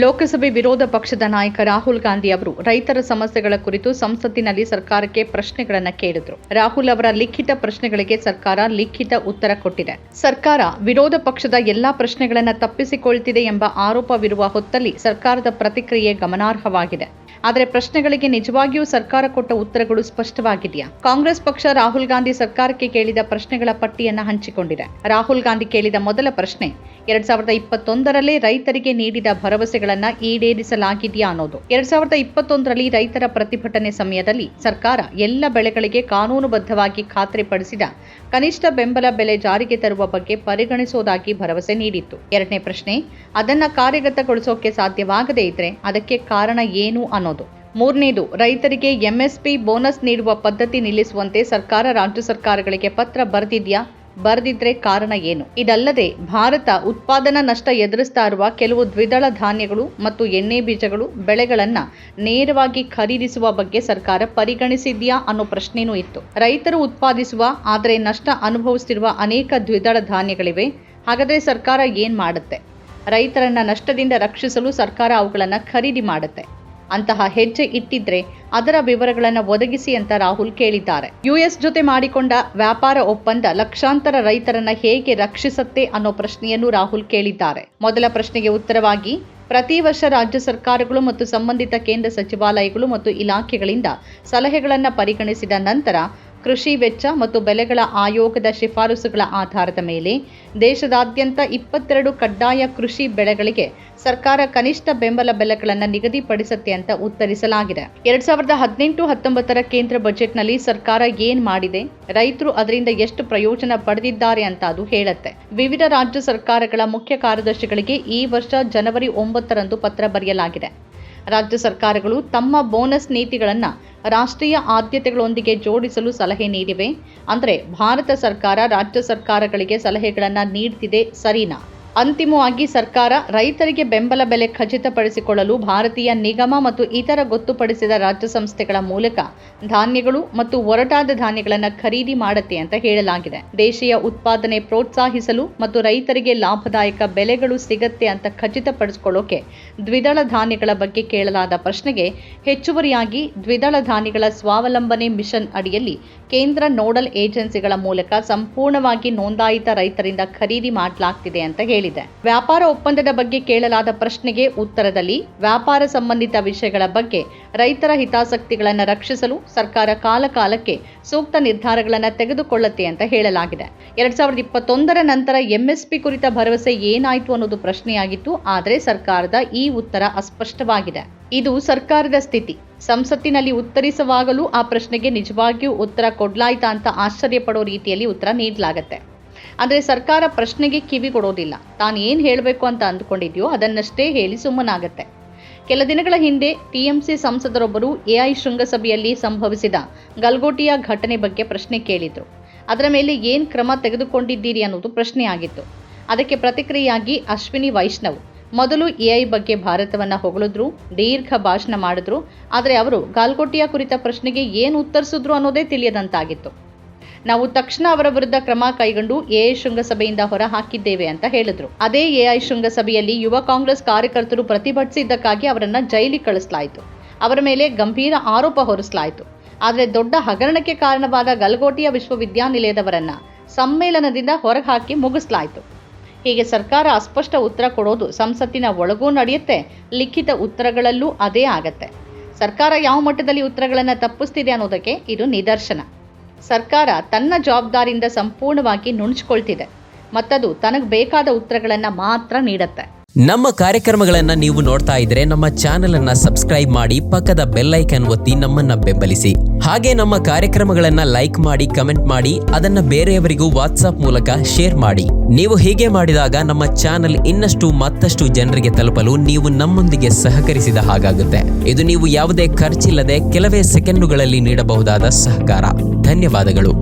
ಲೋಕಸಭೆ ವಿರೋಧ ಪಕ್ಷದ ನಾಯಕ ರಾಹುಲ್ ಗಾಂಧಿ ಅವರು ರೈತರ ಸಮಸ್ಯೆಗಳ ಕುರಿತು ಸಂಸತ್ತಿನಲ್ಲಿ ಸರ್ಕಾರಕ್ಕೆ ಪ್ರಶ್ನೆಗಳನ್ನು ಕೇಳಿದ್ರು. ರಾಹುಲ್ ಅವರ ಲಿಖಿತ ಪ್ರಶ್ನೆಗಳಿಗೆ ಸರ್ಕಾರ ಲಿಖಿತ ಉತ್ತರ ಕೊಟ್ಟಿದೆ. ಸರ್ಕಾರ ವಿರೋಧ ಪಕ್ಷದ ಎಲ್ಲಾ ಪ್ರಶ್ನೆಗಳನ್ನು ತಪ್ಪಿಸಿಕೊಳ್ತಿದೆ ಎಂಬ ಆರೋಪವಿರುವ ಹೊತ್ತಲ್ಲಿ ಸರ್ಕಾರದ ಪ್ರತಿಕ್ರಿಯೆ ಗಮನಾರ್ಹವಾಗಿದೆ. ಆದರೆ ಪ್ರಶ್ನೆಗಳಿಗೆ ನಿಜವಾಗಿಯೂ ಸರ್ಕಾರ ಕೊಟ್ಟ ಉತ್ತರಗಳು ಸ್ಪಷ್ಟವಾಗಿದೆಯಾ? ಕಾಂಗ್ರೆಸ್ ಪಕ್ಷ ರಾಹುಲ್ ಗಾಂಧಿ ಸರ್ಕಾರಕ್ಕೆ ಕೇಳಿದ ಪ್ರಶ್ನೆಗಳ ಪಟ್ಟಿಯನ್ನು ಹಂಚಿಕೊಂಡಿದೆ. ರಾಹುಲ್ ಗಾಂಧಿ ಕೇಳಿದ ಮೊದಲ ಪ್ರಶ್ನೆ 2021ರಲ್ಲಿ ರೈತರಿಗೆ ನೀಡಿದ ಭರವಸೆಗಳನ್ನು ಈಡೇರಿಸಲಾಗಿದೆಯಾ ಅನ್ನೋದು. 2021ರಲ್ಲಿ ರೈತರ ಪ್ರತಿಭಟನೆ ಸಮಯದಲ್ಲಿ ಸರ್ಕಾರ ಎಲ್ಲ ಬೆಳೆಗಳಿಗೆ ಕಾನೂನುಬದ್ಧವಾಗಿ ಖಾತ್ರಿಪಡಿಸಿದ ಕನಿಷ್ಠ ಬೆಂಬಲ ಬೆಲೆ ಜಾರಿಗೆ ತರುವ ಬಗ್ಗೆ ಪರಿಗಣಿಸುವುದಾಗಿ ಭರವಸೆ ನೀಡಿತ್ತು. ಎರಡನೇ ಪ್ರಶ್ನೆ, ಅದನ್ನ ಕಾರ್ಯಗತಗೊಳಿಸೋಕೆ ಸಾಧ್ಯವಾಗದೇ ಇದ್ರೆ ಅದಕ್ಕೆ ಕಾರಣ ಏನು ಅನ್ನೋದು. ಮೂರನೇದು, ರೈತರಿಗೆ ಎಂಎಸ್ಪಿ ಬೋನಸ್ ನೀಡುವ ಪದ್ಧತಿ ನಿಲ್ಲಿಸುವಂತೆ ಸರ್ಕಾರ ರಾಜ್ಯ ಸರ್ಕಾರಗಳಿಗೆ ಪತ್ರ ಬರೆದಿದ್ಯಾ? ಬರೆದಿದ್ರೆ ಕಾರಣ ಏನು? ಇದಲ್ಲದೆ ಭಾರತ ಉತ್ಪಾದನಾ ನಷ್ಟ ಎದುರಿಸ್ತಾ ಇರುವ ಕೆಲವು ದ್ವಿದಳ ಧಾನ್ಯಗಳು ಮತ್ತು ಎಣ್ಣೆ ಬೀಜಗಳು ಬೆಳೆಗಳನ್ನ ನೇರವಾಗಿ ಖರೀದಿಸುವ ಬಗ್ಗೆ ಸರ್ಕಾರ ಪರಿಗಣಿಸಿದ್ಯಾ ಅನ್ನೋ ಪ್ರಶ್ನೆನೂ ಇತ್ತು. ರೈತರು ಉತ್ಪಾದಿಸುವ ಆದರೆ ನಷ್ಟ ಅನುಭವಿಸುತ್ತಿರುವ ಅನೇಕ ದ್ವಿದಳ ಧಾನ್ಯಗಳಿವೆ. ಹಾಗಾದ್ರೆ ಸರ್ಕಾರ ಏನ್ ಮಾಡುತ್ತೆ? ರೈತರನ್ನ ನಷ್ಟದಿಂದ ರಕ್ಷಿಸಲು ಸರ್ಕಾರ ಅವುಗಳನ್ನು ಖರೀದಿ ಮಾಡುತ್ತೆ. ಅಂತಹ ಹೆಜ್ಜೆ ಇಟ್ಟಿದ್ರೆ ಅದರ ವಿವರಗಳನ್ನು ಒದಗಿಸಿ ಅಂತ ರಾಹುಲ್ ಕೇಳಿದ್ದಾರೆ. ಯುಎಸ್ ಜೊತೆ ಮಾಡಿಕೊಂಡ ವ್ಯಾಪಾರ ಒಪ್ಪಂದ ಲಕ್ಷಾಂತರ ರೈತರನ್ನ ಹೇಗೆ ರಕ್ಷಿಸುತ್ತೆ ಅನ್ನೋ ಪ್ರಶ್ನೆಯನ್ನು ರಾಹುಲ್ ಕೇಳಿದ್ದಾರೆ. ಮೊದಲ ಪ್ರಶ್ನೆಗೆ ಉತ್ತರವಾಗಿ, ಪ್ರತಿ ವರ್ಷ ರಾಜ್ಯ ಸರ್ಕಾರಗಳು ಮತ್ತು ಸಂಬಂಧಿತ ಕೇಂದ್ರ ಸಚಿವಾಲಯಗಳು ಮತ್ತು ಇಲಾಖೆಗಳಿಂದ ಸಲಹೆಗಳನ್ನು ಪರಿಗಣಿಸಿದ ನಂತರ ಕೃಷಿ ವೆಚ್ಚ ಮತ್ತು ಬೆಲೆಗಳ ಆಯೋಗದ ಶಿಫಾರಸುಗಳ ಆಧಾರದ ಮೇಲೆ ದೇಶದಾದ್ಯಂತ 22 ಕಡ್ಡಾಯ ಕೃಷಿ ಬೆಳೆಗಳಿಗೆ ಸರ್ಕಾರ ಕನಿಷ್ಠ ಬೆಂಬಲ ಬೆಲೆಗಳನ್ನು ನಿಗದಿಪಡಿಸುತ್ತೆ ಅಂತ ಉತ್ತರಿಸಲಾಗಿದೆ. 2018-19ರ ಕೇಂದ್ರ ಬಜೆಟ್ನಲ್ಲಿ ಸರ್ಕಾರ ಏನ್ ಮಾಡಿದೆ, ರೈತರು ಅದರಿಂದ ಎಷ್ಟು ಪ್ರಯೋಜನ ಪಡೆದಿದ್ದಾರೆ ಅಂತ ಅದು ಹೇಳುತ್ತೆ. ವಿವಿಧ ರಾಜ್ಯ ಸರ್ಕಾರಗಳ ಮುಖ್ಯ ಕಾರ್ಯದರ್ಶಿಗಳಿಗೆ ಈ ವರ್ಷ ಜನವರಿ 9ರಂದು ಪತ್ರ ಬರೆಯಲಾಗಿದೆ. ರಾಜ್ಯ ಸರ್ಕಾರಗಳು ತಮ್ಮ ಬೋನಸ್ ನೀತಿಗಳನ್ನು ರಾಷ್ಟ್ರೀಯ ಆದ್ಯತೆಗಳೊಂದಿಗೆ ಜೋಡಿಸಲು ಸಲಹೆ ನೀಡಿವೆ. ಅಂದರೆ ಭಾರತ ಸರ್ಕಾರ ರಾಜ್ಯ ಸರ್ಕಾರಗಳಿಗೆ ಸಲಹೆಗಳನ್ನು ನೀಡ್ತಿದೆ, ಸರಿನಾ? ಅಂತಿಮವಾಗಿ ಸರ್ಕಾರ ರೈತರಿಗೆ ಬೆಂಬಲ ಬೆಲೆ ಖಚಿತಪಡಿಸಿಕೊಳ್ಳಲು ಭಾರತೀಯ ನಿಗಮ ಮತ್ತು ಇತರ ಗೊತ್ತುಪಡಿಸಿದ ರಾಜ್ಯ ಸಂಸ್ಥೆಗಳ ಮೂಲಕ ಧಾನ್ಯಗಳು ಮತ್ತು ಒರಟಾದ ಧಾನ್ಯಗಳನ್ನು ಖರೀದಿ ಮಾಡುತ್ತೆ ಅಂತ ಹೇಳಲಾಗಿದೆ. ದೇಶೀಯ ಉತ್ಪಾದನೆ ಪ್ರೋತ್ಸಾಹಿಸಲು ಮತ್ತು ರೈತರಿಗೆ ಲಾಭದಾಯಕ ಬೆಲೆಗಳು ಸಿಗತ್ತೆ ಅಂತ ಖಚಿತಪಡಿಸಿಕೊಳ್ಳೋಕೆ ದ್ವಿದಳ ಧಾನ್ಯಗಳ ಬಗ್ಗೆ ಕೇಳಲಾದ ಪ್ರಶ್ನೆಗೆ ಹೆಚ್ಚುವರಿಯಾಗಿ ದ್ವಿದಳ ಧಾನ್ಯಗಳ ಸ್ವಾವಲಂಬನೆ ಮಿಷನ್ ಅಡಿಯಲ್ಲಿ ಕೇಂದ್ರ ನೋಡಲ್ ಏಜೆನ್ಸಿಗಳ ಮೂಲಕ ಸಂಪೂರ್ಣವಾಗಿ ನೋಂದಾಯಿತ ರೈತರಿಂದ ಖರೀದಿ ಮಾಡಲಾಗ್ತಿದೆ ಅಂತ ಹೇಳಿದೆ. ವ್ಯಾಪಾರ ಒಪ್ಪಂದದ ಬಗ್ಗೆ ಕೇಳಲಾದ ಪ್ರಶ್ನೆಗೆ ಉತ್ತರದಲ್ಲಿ ವ್ಯಾಪಾರ ಸಂಬಂಧಿತ ವಿಷಯಗಳ ಬಗ್ಗೆ ರೈತರ ಹಿತಾಸಕ್ತಿಗಳನ್ನು ರಕ್ಷಿಸಲು ಸರ್ಕಾರ ಕಾಲಕಾಲಕ್ಕೆ ಸೂಕ್ತ ನಿರ್ಧಾರಗಳನ್ನು ತೆಗೆದುಕೊಳ್ಳುತ್ತೆ ಅಂತ ಹೇಳಲಾಗಿದೆ. 2021ರ ನಂತರ ಎಂಎಸ್ಪಿ ಕುರಿತ ಭರವಸೆ ಏನಾಯ್ತು ಅನ್ನೋದು ಪ್ರಶ್ನೆಯಾಗಿತ್ತು. ಆದರೆ ಸರ್ಕಾರದ ಈ ಉತ್ತರ ಅಸ್ಪಷ್ಟವಾಗಿದೆ. ಇದು ಸರ್ಕಾರದ ಸ್ಥಿತಿ. ಸಂಸತ್ತಿನಲ್ಲಿ ಉತ್ತರಿಸುವಾಗಲೂ ಆ ಪ್ರಶ್ನೆಗೆ ನಿಜವಾಗಿಯೂ ಉತ್ತರ ಕೊಡ್ಲಾಯ್ತಾ ಅಂತ ಆಶ್ಚರ್ಯ ಪಡೋ ರೀತಿಯಲ್ಲಿ ಉತ್ತರ ನೀಡಲಾಗತ್ತೆ. ಆದರೆ ಸರ್ಕಾರ ಪ್ರಶ್ನೆಗೆ ಕಿವಿ ಕೊಡೋದಿಲ್ಲ. ತಾನು ಏನು ಹೇಳಬೇಕು ಅಂತ ಅಂದುಕೊಂಡಿದ್ಯೋ ಅದನ್ನಷ್ಟೇ ಹೇಳಿ ಸುಮ್ಮನಾಗತ್ತೆ. ಕೆಲ ದಿನಗಳ ಹಿಂದೆ ಟಿಎಂಸಿ ಸಂಸದರೊಬ್ಬರು ಎಐ ಶೃಂಗಸಭೆಯಲ್ಲಿ ಸಂಭವಿಸಿದ ಗಲ್ಗೋಟಿಯ ಘಟನೆ ಬಗ್ಗೆ ಪ್ರಶ್ನೆ ಕೇಳಿದ್ರು. ಅದರ ಮೇಲೆ ಏನು ಕ್ರಮ ತೆಗೆದುಕೊಂಡಿದ್ದೀರಿ ಅನ್ನೋದು ಪ್ರಶ್ನೆಯಾಗಿತ್ತು. ಅದಕ್ಕೆ ಪ್ರತಿಕ್ರಿಯೆಯಾಗಿ ಅಶ್ವಿನಿ ವೈಷ್ಣವ್ ಮೊದಲು ಎಐ ಬಗ್ಗೆ ಭಾರತವನ್ನು ಹೊಗಳಿದ್ರು, ದೀರ್ಘ ಭಾಷಣ ಮಾಡಿದ್ರು. ಆದರೆ ಅವರು ಗಾಲ್ಗೋಟಿಯ ಕುರಿತ ಪ್ರಶ್ನೆಗೆ ಏನು ಉತ್ತರಿಸಿದ್ರು ಅನ್ನೋದೇ ತಿಳಿಯದಂತಾಗಿತ್ತು. ನಾವು ತಕ್ಷಣ ಅವರ ವಿರುದ್ಧ ಕ್ರಮ ಕೈಗೊಂಡು ಎಐ ಶೃಂಗಸಭೆಯಿಂದ ಹೊರ ಹಾಕಿದ್ದೇವೆ ಅಂತ ಹೇಳಿದ್ರು. ಅದೇ ಎಐ ಶೃಂಗಸಭೆಯಲ್ಲಿ ಯುವ ಕಾಂಗ್ರೆಸ್ ಕಾರ್ಯಕರ್ತರು ಪ್ರತಿಭಟಿಸಿದ್ದಕ್ಕಾಗಿ ಅವರನ್ನ ಜೈಲಿಗೆ ಕಳಿಸಲಾಯಿತು. ಅವರ ಮೇಲೆ ಗಂಭೀರ ಆರೋಪ ಹೊರಿಸಲಾಯಿತು. ಆದರೆ ದೊಡ್ಡ ಹಗರಣಕ್ಕೆ ಕಾರಣವಾದ ಗಲ್ಗೋಟಿಯ ವಿಶ್ವವಿದ್ಯಾನಿಲಯದವರನ್ನ ಸಮ್ಮೇಳನದಿಂದ ಹೊರಗೆ ಹಾಕಿ ಮುಗಿಸಲಾಯಿತು. ಹೀಗೆ ಸರ್ಕಾರ ಅಸ್ಪಷ್ಟ ಉತ್ತರ ಕೊಡೋದು ಸಂಸತ್ತಿನ ಒಳಗೂ ನಡೆಯುತ್ತೆ, ಲಿಖಿತ ಉತ್ತರಗಳಲ್ಲೂ ಅದೇ ಆಗತ್ತೆ. ಸರ್ಕಾರ ಯಾವ ಮಟ್ಟದಲ್ಲಿ ಉತ್ತರಗಳನ್ನು ತಪ್ಪಿಸ್ತಿದೆ ಅನ್ನೋದಕ್ಕೆ ಇದು ನಿದರ್ಶನ. ಸರ್ಕಾರ ತನ್ನ ಜವಾಬ್ದಾರಿಯಿಂದ ಸಂಪೂರ್ಣವಾಗಿ ನುಣುಚಿಕೊಳ್ತಿದೆ ಮತ್ತದು ತನಗೆ ಬೇಕಾದ ಉತ್ತರಗಳನ್ನು ಮಾತ್ರ ನೀಡುತ್ತೆ. ನಮ್ಮ ಕಾರ್ಯಕ್ರಮಗಳನ್ನ ನೀವು ನೋಡ್ತಾ ಇದ್ರೆ ನಮ್ಮ ಚಾನೆಲ್ ಅನ್ನ ಸಬ್ಸ್ಕ್ರೈಬ್ ಮಾಡಿ, ಪಕ್ಕದ ಬೆಲ್ ಐಕನ್ ಒತ್ತಿ ನಮ್ಮನ್ನ ಬೆಂಬಲಿಸಿ. ಹಾಗೆ ನಮ್ಮ ಕಾರ್ಯಕ್ರಮಗಳನ್ನ ಲೈಕ್ ಮಾಡಿ, ಕಮೆಂಟ್ ಮಾಡಿ, ಅದನ್ನ ಬೇರೆಯವರಿಗೂ ವಾಟ್ಸ್ಆಪ್ ಮೂಲಕ ಶೇರ್ ಮಾಡಿ. ನೀವು ಹೀಗೆ ಮಾಡಿದಾಗ ನಮ್ಮ ಚಾನೆಲ್ ಇನ್ನಷ್ಟು ಮತ್ತಷ್ಟು ಜನರಿಗೆ ತಲುಪಲು ನೀವು ನಮ್ಮೊಂದಿಗೆ ಸಹಕರಿಸಿದ ಹಾಗಾಗುತ್ತೆ. ಇದು ನೀವು ಯಾವುದೇ ಖರ್ಚಿಲ್ಲದೆ ಕೆಲವೇ ಸೆಕೆಂಡುಗಳಲ್ಲಿ ನೀಡಬಹುದಾದ ಸಹಕಾರ. ಧನ್ಯವಾದಗಳು.